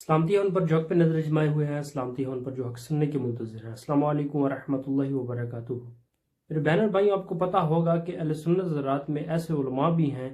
सलामती है उन पर जो हक पे नजर जमाए हुए हैं, सलामती है उन पर जो हक सुनने के मुंतज़िर हैं। अस्सलाम वालेकुम वरहमतुल्लाहि वबरकातुहू। मेरे बहन और भाई, आपको पता होगा कि अहले सुन्नत ज़रात में ऐसे उलमा भी हैं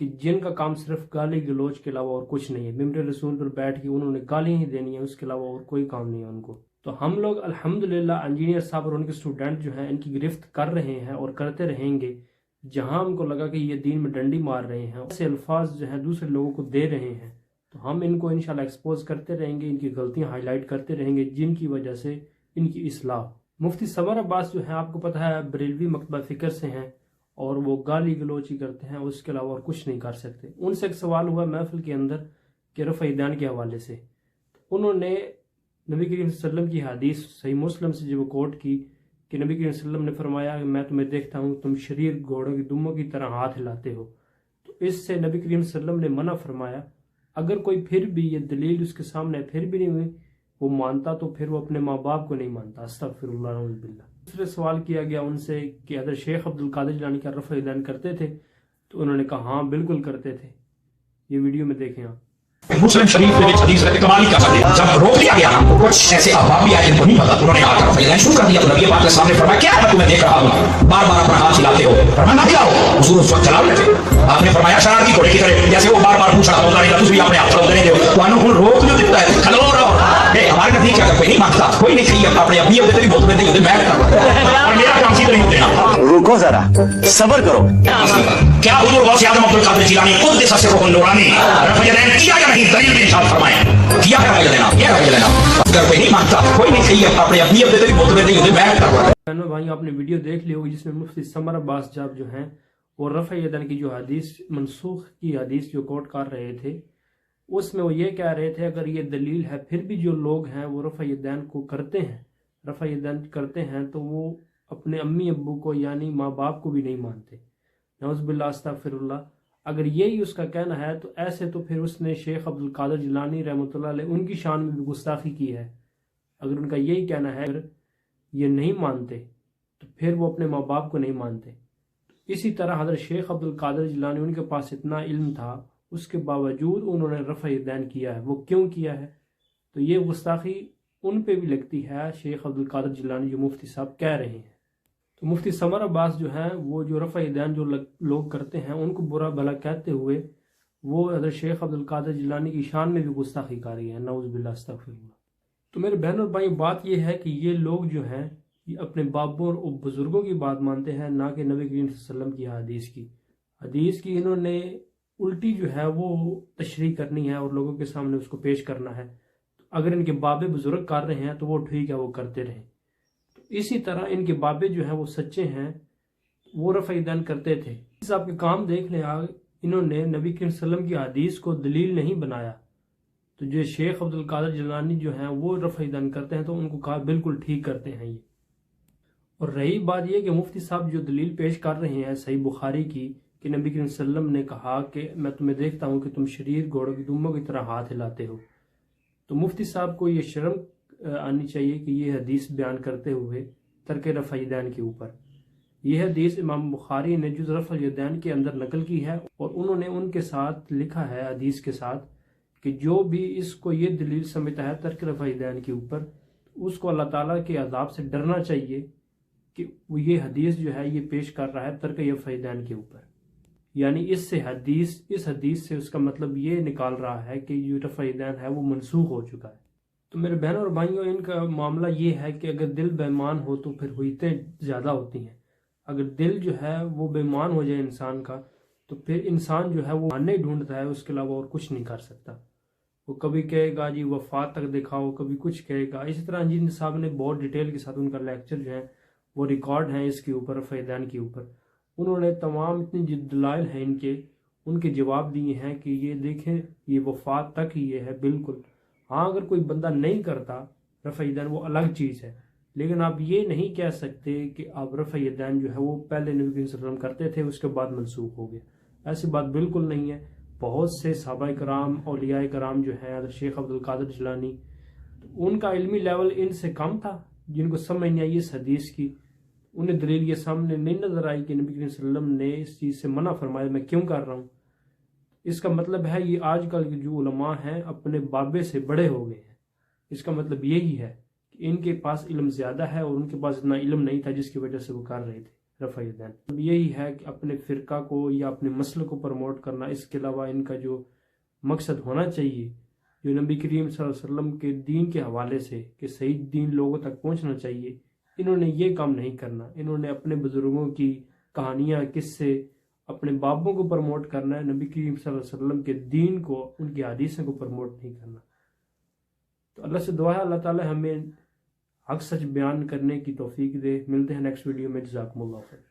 कि जिनका काम सिर्फ गाली गलोच के अलावा और कुछ नहीं है। मिंबर रसूल पर बैठ के उन्होंने गाली ही देनी है, उसके अलावा और कोई काम नहीं है उनको। तो हम लोग अल्हम्दुलिल्लाह इंजीनियर साहब और उनके स्टूडेंट जो हैं इनकी गिरफ्त कर रहे हैं और करते रहेंगे। जहां हमको लगा कि ये दीन में डंडी मार रहे हैं, ऐसे अल्फाज जो हैं दूसरे लोगों को दे रहे हैं, तो हम इनको इंशाल्लाह एक्सपोज करते रहेंगे, इनकी गलतियां हाईलाइट करते रहेंगे जिनकी वजह से इनकी इस्लाह। मुफ्ती समर अब्बास जो हैं, आपको पता है बरेलवी मकतबा फ़िक्र से हैं और वो गाली गलोची करते हैं, उसके अलावा और कुछ नहीं कर सकते। उनसे एक सवाल हुआ महफिल के अंदर कि रफ़ा दैन के हवाले से, उन्होंने नबी करीम सल्लल्लाहु अलैहि वसल्लम की हदीस सही मुस्लिम से जब कोट की कि नबी करीम सल्लल्लाहु अलैहि वसल्लम ने फरमाया कि मैं तुम्हें देखता हूँ तुम शरीर घोड़ों की दुम्बों की तरह हाथ हिलाते हो, तो इससे नबी करीम सल्लल्लाहु अलैहि वसल्लम ने मना फरमाया। अगर कोई फिर भी ये दलील उसके सामने फिर भी नहीं वो मानता, तो फिर वो अपने माँ बाप को नहीं मानता। अस्तगफिरुल्लाह नऊज़ बिल्लाह। दूसरे सवाल किया गया उनसे कि हज़रत शेख अब्दुल कादिर जिलानी का रफ़ा दैन करते थे, तो उन्होंने कहा हाँ बिल्कुल करते थे। ये वीडियो में देखें आप। मुस्लिम शरीफ में हदीस है कमाल का है। जब रोक लिया गया ना, तो कुछ ऐसे अहबाब भी आए जिनको नहीं पता, उन्होंने आकर फैलाना शुरू कर दिया। तो नबी पाक के सामने फरमाया क्या है तुम्हें देख रहा हूं, बार बार अपना हाथ हिलाते हो। फरमाया ना हिलाओ, हुजूर उस वक्त चला रहे थे। आपने फरमाया शरारती घोड़े की तरह, जैसे वो बार बार पूछ रहा होता है तुम भी अपने हाथ चलाते रहे हो। तो अनु रोक जो दिखता है खलो रहो, हमारे नबी क्या कोई नहीं मानता, कोई नहीं चाहिए अपने अभी होते भी बहुत नहीं होते, मैं और मेरा काम सीधा नहीं होते। रुको जरा, सब्र करो। क्या हुजूर गौस आजम अब्दुल कादिर जिलानी खुद दिशा से रोहन नूरानी रफ़ा दैन किया या नहीं, दलील के साथ फरमाएं किया है रफ़ा दैन, किया रफ़ा दैन। अगर कोई नहीं मानता, कोई नहीं चाहिए अपने अभी होते भी बहुत नहीं होते, मैं बहनों भाई, आपने वीडियो देख ली होगी जिसमें मुफ्ती समर अब्बास साहब जो हैं वो रफ़ा दैन की जो हदीस मनसूख की हदीस जो कोट कर रहे थे, उसमें वो ये कह रहे थे अगर ये दलील है फिर भी जो लोग हैं वो रफ़ा दैन को करते हैं, रफ़ा दैन करते हैं, तो वो अपने अम्मी अब्बू को यानी माँ बाप को भी नहीं मानते। नऊज़ बिल्लाह अस्तगफिरुल्लाह। अगर यही उसका कहना है तो ऐसे तो फिर उसने शेख अब्दुल कादिर जिलानी रहमतुल्लाह अलैह उनकी शान में भी गुस्ताखी की है। अगर उनका यही कहना है अगर ये नहीं मानते तो फिर वो अपने माँ बाप को नहीं मानते। इसी तरह हज़रत शेख अब्दुल कादिर जिलानी, उनके पास इतना इल्म था, उसके बावजूद उन्होंने रफ़ा दैन किया है। वो क्यों किया है? तो ये गुस्ताखी उन पे भी लगती है शेख अब्दुल कादिर जिलानी जो मुफ्ती साहब कह रहे हैं। तो मुफ्ती समर अब्बास जो हैं वो जो रफ़ा दैन जो लोग करते हैं उनको बुरा भला कहते हुए वो हज़रत शेख अब्दुल कादिर जिलानी की शान में भी गुस्ताखी कर रही है। नऊज़ बिल्लाह अस्तगफिरुल्लाह। तो मेरे बहन और भाई, बात यह है कि ये लोग जो हैं ये अपने बापों और बुज़ुर्गों की बात मानते हैं, ना कि नबी करीम सल्लल्लाहु अलैहि वसल्लम की हदीस की इन्होंने उल्टी जो है वो तशरीह करनी है और लोगों के सामने उसको पेश करना है। तो अगर इनके बाबे बुजुर्ग कर रहे हैं तो वो ठीक है, वो करते रहें। तो इसी तरह इनके बाबे जो हैं वो सच्चे हैं, वो रफ़ा दैन करते थे। इस आपके काम देख लें, इन्होंने नबी करीम सल्लल्लाहु अलैहि वसल्लम की हदीस को दलील नहीं बनाया। तो जो शेख अब्दुल कादिर जिलानी जो हैं वो रफ़ा दैन करते हैं, तो उनको कहा बिल्कुल ठीक करते हैं ये। और रही बात ये कि मुफ्ती साहब जो दलील पेश कर रहे हैं सही बुखारी की कि नबी करीम सल्लल्लाहु अलैहि वसल्लम ने कहा कि मैं तुम्हें देखता हूँ कि तुम शरीर घोड़ों की दुम्बों की तरह हाथ हिलाते हो, तो मुफ्ती साहब को ये शर्म आनी चाहिए कि ये हदीस बयान करते हुए तर्क रफ़ा दैन के ऊपर, यह हदीस इमाम बुखारी ने जुज़ रफ़ा दैन के अंदर नकल की है और उन्होंने उनके साथ लिखा है हदीस के साथ कि जो भी इसको ये दलील समझता है तर्क रफ़ा दैन के ऊपर, उसको अल्लाह ताला के अज़ाब से डरना चाहिए कि वो ये हदीस जो है ये पेश कर रहा है तर्क रफ़ा दैन के ऊपर। यानी इस हदीस से उसका मतलब ये निकाल रहा है कि जो रफ़ा दैन है वो मनसूख हो चुका है। तो मेरे बहन और भाइयों, इनका मामला ये है कि अगर दिल बेईमान हो तो फिर हुज्जतें ज़्यादा होती हैं। अगर दिल जो है वो बेईमान हो जाए इंसान का, तो फिर इंसान जो है वो मानने ढूंढता है, उसके अलावा और कुछ नहीं कर सकता। वो कभी कहेगा जी वफात तक दिखाओ, कभी कुछ कहेगा। इसी तरह इंजीनियर साहब ने बहुत डिटेल के साथ उनका लेक्चर जो है वो रिकॉर्ड है इसके ऊपर रफ़ा दैन के ऊपर। उन्होंने तमाम इतनी जो दलाइल हैं उनके जवाब दिए हैं कि ये देखें ये वफात तक ही ये है बिल्कुल। हाँ, अगर कोई बंदा नहीं करता रफ़ा दैन वो अलग चीज़ है, लेकिन आप ये नहीं कह सकते कि आप रफ़ा दैन जो है वो पहले नबी करीम सल्लल्लाहु अलैहि वसल्लम करते थे उसके बाद मनसूख हो गया। ऐसी बात बिल्कुल नहीं है। बहुत से सहाबा कराम औलिया कराम जो हैं, शेख अब्दुल कादिर जिलानी, तो उनका इल्मी लेवल इनसे कम था, जिनको समझ नहीं आई इस हदीस की। उन्हें दलील ये सामने नहीं नजर आई कि नबी करीम सल्लल्लाहु अलैहि वसल्लम ने इस चीज़ से मना फरमाया, मैं क्यों कर रहा हूँ। اس کا مطلب ہے یہ آج کل کے جو علماء ہیں اپنے بابے سے بڑے ہو گئے ہیں. اس کا مطلب یہی ہے کہ ان کے پاس علم زیادہ ہے اور ان کے پاس اتنا علم نہیں تھا جس کی وجہ سے وہ کر رہے تھے رفع یدین. اب یہی ہے کہ اپنے فرقہ کو یا اپنے مسئلے کو پروموٹ کرنا. اس کے علاوہ ان کا جو مقصد ہونا چاہیے جو نبی کریم صلی اللہ علیہ وسلم کے دین کے حوالے سے کہ صحیح دین لوگوں تک پہنچنا چاہیے, انہوں نے یہ کام نہیں کرنا. انہوں نے اپنے بزرگوں کی کہانیاں قصے اپنے بابوں کو پروموٹ کرنا ہے, نبی کریم صلی اللہ علیہ وسلم کے دین کو ان کی حدیثوں کو پروموٹ نہیں کرنا. تو اللہ سے دعا ہے اللہ تعالی ہمیں حق سچ بیان کرنے کی توفیق دے. ملتے ہیں نیکسٹ ویڈیو میں. جزاکم اللہ خیر.